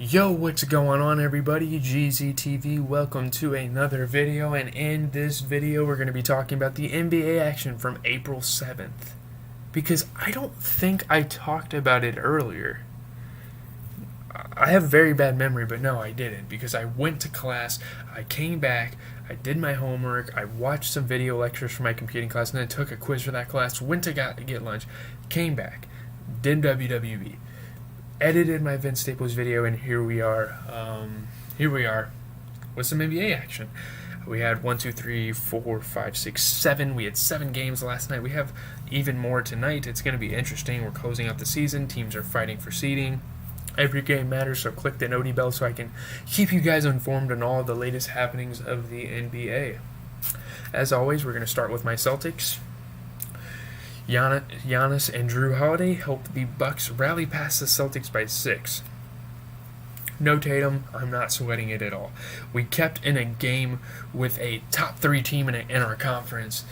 Yo, what's going on everybody? GZTV, welcome to another video, and in this video we're going to be talking about the NBA action from April 7th. Because I don't think I talked about it earlier. I have very bad memory, but no, I didn't. Because I went to class, I came back, I did my homework, I watched some video lectures for my computing class, and then took a quiz for that class, went to get lunch, came back, did WWE. Edited my Vince Staples video, and here we are with some NBA action. We had 1, 2, 3, 4, 5, 6, 7. We had 7 games last night. We have even more tonight. It's going to be interesting. We're closing out the season. Teams are fighting for seeding. Every game matters, so click the noti bell so I can keep you guys informed on all the latest happenings of the NBA. As always, we're going to start with my Celtics. Giannis and Drew Holiday helped the Bucks rally past the Celtics by 6. No Tatum, I'm not sweating it at all. We kept in a game with a top 3 team in our conference.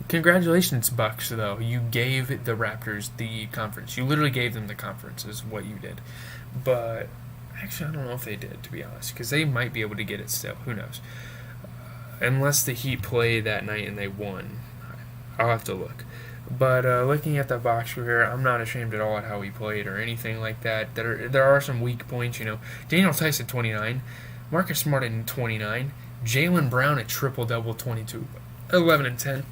Congratulations, Bucks, though. You gave the Raptors the conference. You literally gave them the conference is what you did. But actually, I don't know if they did, to be honest, because they might be able to get it still. Who knows? Unless the Heat play that night and they won. I'll have to look. But looking at the box score here, I'm not ashamed at all at how he played or anything like that. There are some weak points, Daniel Tice at 29, Marcus Smart at 29, Jaylen Brown at triple-double, 22, 11 and 10.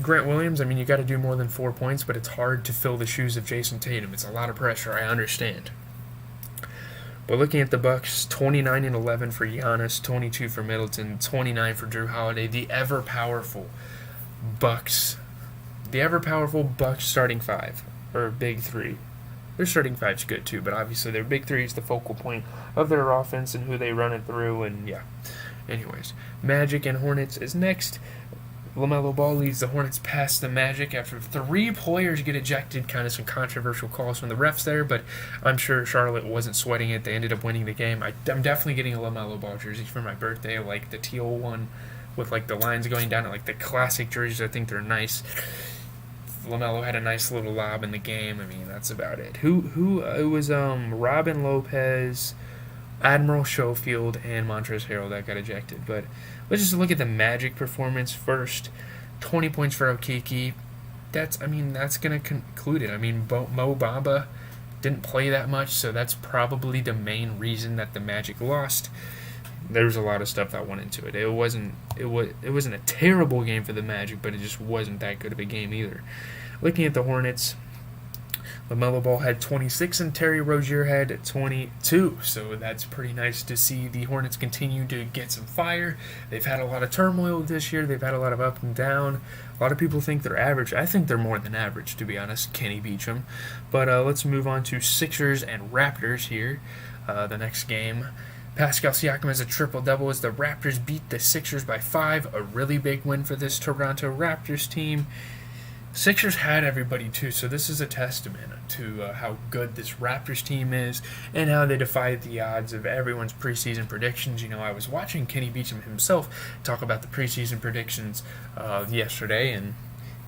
Grant Williams, you got to do more than 4 points, but it's hard to fill the shoes of Jason Tatum. It's a lot of pressure, I understand. But looking at the Bucks, 29 and 11 for Giannis, 22 for Middleton, 29 for Drew Holiday. The ever-powerful Bucks starting 5, or big 3. Their starting 5's good too, but obviously their big 3 is the focal point of their offense and who they run it through, and yeah. Anyways, Magic and Hornets is next. LaMelo Ball leads the Hornets past the Magic after 3 players get ejected. Kind of some controversial calls from the refs there, but I'm sure Charlotte wasn't sweating it. They ended up winning the game. I'm definitely getting a LaMelo Ball jersey for my birthday, like the teal one with like the lines going down it, like the classic jerseys. I think they're nice. LaMelo had a nice little lob in the game. That's about it. It was Robin Lopez, Admiral Schofield, and Montrezl Harrell that got ejected. But let's just look at the Magic performance first. 20 points for Okeke. That's going to conclude it. Mo Bamba didn't play that much, so that's probably the main reason that the Magic lost. There was a lot of stuff that went into it. It wasn't a terrible game for the Magic, but it just wasn't that good of a game either. Looking at the Hornets, LaMelo Ball had 26 and Terry Rozier had 22, so that's pretty nice to see the Hornets continue to get some fire. They've had a lot of turmoil this year. They've had a lot of up and down. A lot of people think they're average. I think they're more than average, to be honest. Kenny Beecham. But let's move on to Sixers and Raptors here. The next game. Pascal Siakam has a triple-double as the Raptors beat the Sixers by 5. A really big win for this Toronto Raptors team. Sixers had everybody too, so this is a testament to how good this Raptors team is and how they defied the odds of everyone's preseason predictions. I was watching Kenny Beecham himself talk about the preseason predictions yesterday, and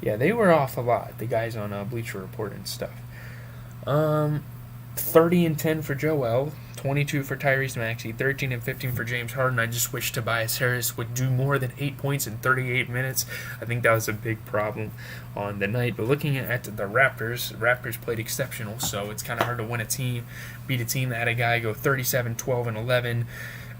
yeah, they were off a lot, the guys on Bleacher Report and stuff. 30 and 10 for Joel, 22 for Tyrese Maxey, 13 and 15 for James Harden. I just wish Tobias Harris would do more than 8 points in 38 minutes. I think that was a big problem on the night. But looking at the Raptors played exceptional, so it's kind of hard to beat a team that had a guy go 37, 12, and 11.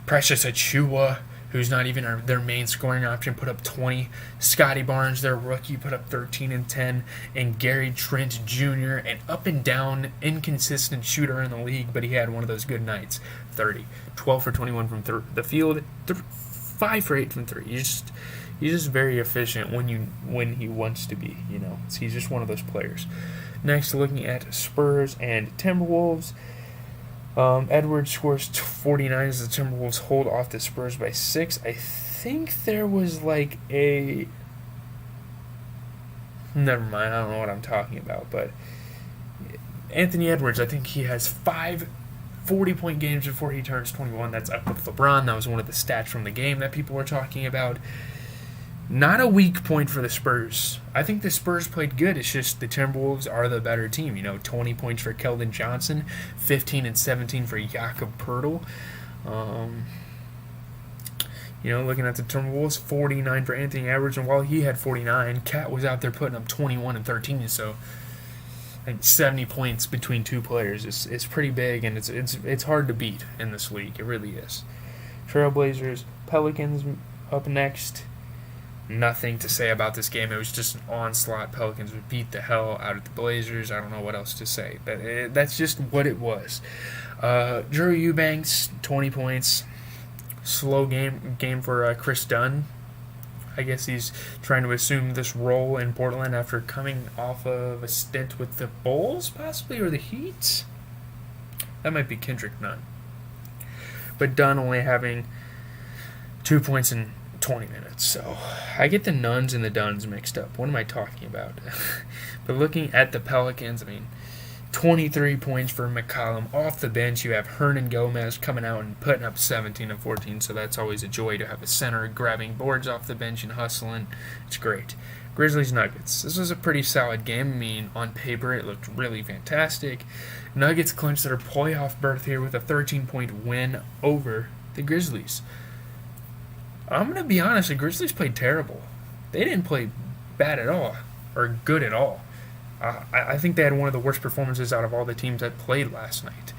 Precious Achiuwa, who's not even their main scoring option, put up 20. Scotty Barnes, their rookie, put up 13 and 10. And Gary Trent Jr., an up-and-down, inconsistent shooter in the league, but he had one of those good nights, 30. 12 for 21 from the field, 5 for 8 from 3. He's just very efficient when he wants to be, He's just one of those players. Next, looking at Spurs and Timberwolves. Edwards scores 49 as the Timberwolves hold off the Spurs by 6. I think there was never mind, I don't know what I'm talking about, but Anthony Edwards, I think he has 5 40-point games before he turns 21. That's up with LeBron. That was one of the stats from the game that people were talking about. Not a weak point for the Spurs. I think the Spurs played good. It's just the Timberwolves are the better team. 20 points for Keldon Johnson, 15 and 17 for Jakob Poeltl. Looking at the Timberwolves, 49 for Anthony Edwards, and while he had 49, Cat was out there putting up 21 and 13. So I think 70 points between two players is pretty big, and it's hard to beat in this league. It really is. Trailblazers, Pelicans up next. Nothing to say about this game. It was just an onslaught. Pelicans would beat the hell out of the Blazers. I don't know what else to say. But that's just what it was. Drew Eubanks, 20 points. Slow game for Chris Dunn. I guess he's trying to assume this role in Portland after coming off of a stint with the Bulls, possibly, or the Heat. That might be Kendrick Nunn. But Dunn only having 2 points in 20 minutes. So I get the Nuns and the Duns mixed up. What am I talking about? But looking at the Pelicans, 23 points for McCollum. Off the bench, you have Hernan Gomez coming out and putting up 17 and 14, so that's always a joy to have a center grabbing boards off the bench and hustling. It's great. Grizzlies Nuggets. This was a pretty solid game. On paper, it looked really fantastic. Nuggets clinched their playoff berth here with a 13-point win over the Grizzlies. I'm going to be honest, the Grizzlies played terrible. They didn't play bad at all, or good at all. I think they had one of the worst performances out of all the teams that played last night.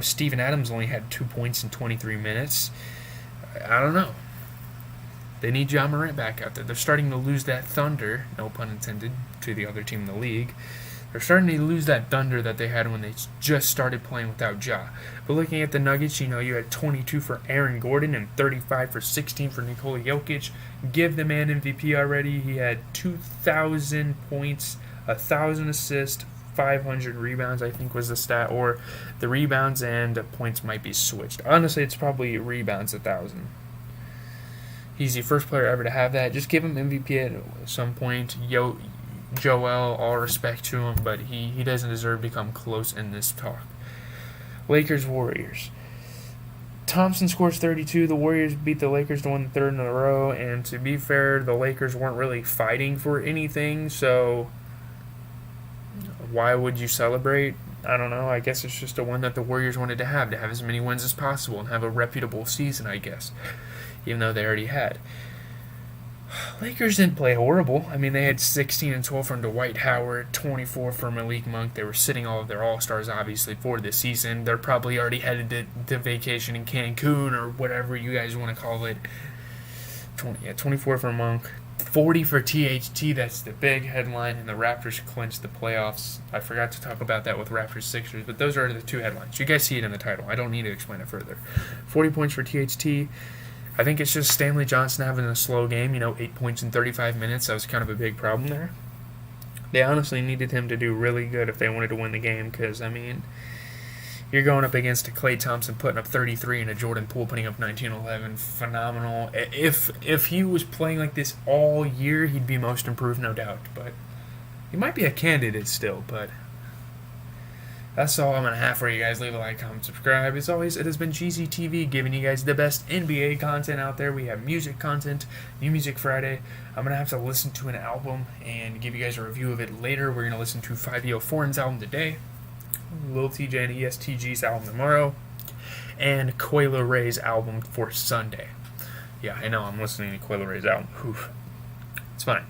Steven Adams only had 2 points in 23 minutes. I don't know. They need Ja Morant back out there. They're starting to lose that thunder, no pun intended, to the other team in the league. They're starting to lose that thunder that they had when they just started playing without Ja. But looking at the Nuggets, you had 22 for Aaron Gordon and 35 for 16 for Nikola Jokic. Give the man MVP already. He had 2,000 points, 1,000 assists, 500 rebounds, I think was the stat. Or the rebounds and points might be switched. Honestly, it's probably rebounds 1,000. He's the first player ever to have that. Just give him MVP at some point. Joel, all respect to him, but he doesn't deserve to come close in this talk. Lakers Warriors. Thompson scores 32. The Warriors beat the Lakers to win the third in a row, and to be fair, the Lakers weren't really fighting for anything, so why would you celebrate? I don't know. I guess it's just a one that the Warriors wanted to have as many wins as possible and have a reputable season, I guess, even though they already had. Lakers didn't play horrible. They had 16 and 12 from Dwight Howard, 24 from Malik Monk. They were sitting all of their all-stars, obviously, for this season. They're probably already headed to vacation in Cancun or whatever you guys want to call it. 24 for Monk, 40 for THT. That's the big headline, and the Raptors clinched the playoffs. I forgot to talk about that with Raptors Sixers, but those are the two headlines. You guys see it in the title. I don't need to explain it further. 40 points for THT. I think it's just Stanley Johnson having a slow game, 8 points in 35 minutes. That was kind of a big problem there. They honestly needed him to do really good if they wanted to win the game because, you're going up against a Klay Thompson putting up 33 and a Jordan Poole putting up 19-11. Phenomenal. If he was playing like this all year, he'd be most improved, no doubt. But he might be a candidate still, but that's all I'm going to have for you guys. Leave a like, comment, subscribe. As always, it has been Cheesy TV giving you guys the best NBA content out there. We have music content, New Music Friday. I'm going to have to listen to an album and give you guys a review of it later. We're going to listen to 5 Foreign's album today, Lil TJ and ESTG's album tomorrow, and Coil Ray's album for Sunday. Yeah, I know, I'm listening to Coil Ray's album. Oof. It's fine.